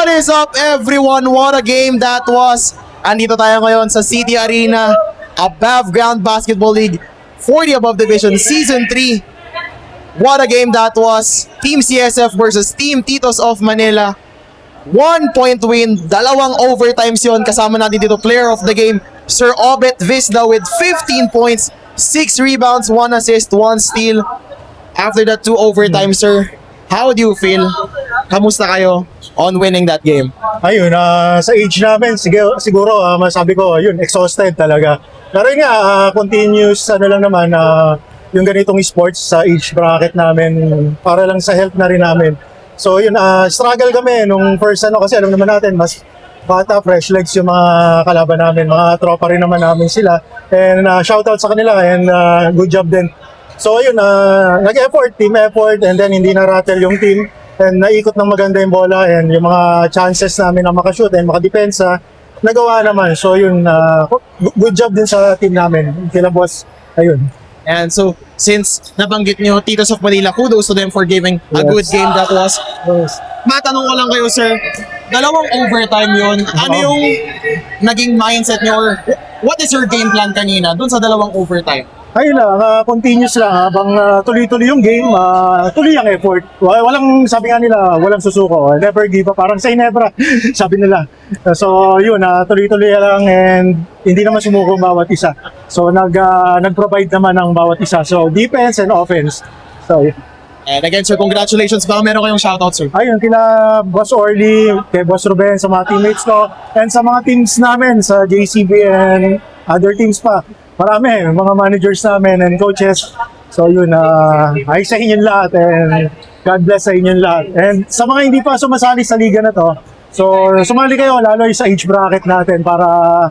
What is up, everyone? What a game that was. Andito tayo ngayon sa City Arena, Above Ground Basketball League, 40 Above Division Season 3. What a game that was. Team CSF versus Team Titos of Manila. 1-point win, dalawang overtimes yon. Kasama natin dito, player of the game, Sir Obet Visda with 15 points, 6 rebounds, 1 assist, 1 steal. After that 2 overtimes, sir, how do you feel? Kamusta kayo on winning that game? Ayun, sa age namin, siguro masabi ko, yun, exhausted talaga. Pero yun nga, continuous, lang naman, yung ganitong sports sa age bracket namin, para lang sa health na rin namin. So yun, struggle kami nung first kasi alam naman natin, mas bata, fresh legs yung mga kalaban namin, mga tropa rin naman namin sila. And shoutout sa kanila and good job din. So yun, nag-effort, team effort, and then hindi na-rattle yung team. And naikot ng maganda yung bola and yung mga chances namin na makashoot and makadepensa, nagawa naman. So yun, good job din sa team namin. Kila boss, ayun. And so, since nabanggit nyo, Titos of Manila, kudos to them for giving a good game that was. Matanong ko lang kayo, sir, dalawang overtime yun. Ano yung naging mindset nyo or what is your game plan kanina dun sa dalawang overtime? Ayun lang, continuous lang habang tuloy-tuloy yung game, tuloy ang effort. Walang, sabi nga nila, walang susuko, never give up, parang say never, sabi nila. So yun, tuloy-tuloy lang and hindi naman sumuko bawat isa. So nag-provide naman ng bawat isa. So defense and offense. So yun. And again, sir, congratulations. Baka meron kayong shoutout, sir. Ayun, kila Boss Orly, kay Boss Ruben, sa mga teammates ko, and sa mga teams namin, sa JCB and other teams pa. Marami, mga managers namin and coaches. So yun, ay sa inyong lahat and God bless sa inyong lahat. And sa mga hindi pa sumasali sa liga na to, so sumali kayo lalo sa age bracket natin para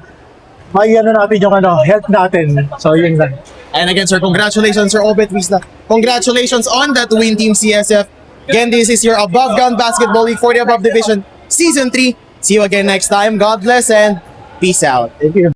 maiano natin yung health natin. So yun lang. And again, sir, congratulations, Sir Obet Visda. Congratulations on that win, Team CSF. Again, this is your Above Ground Basketball League 40 Above Division Season 3. See you again next time. God bless and peace out. Thank you.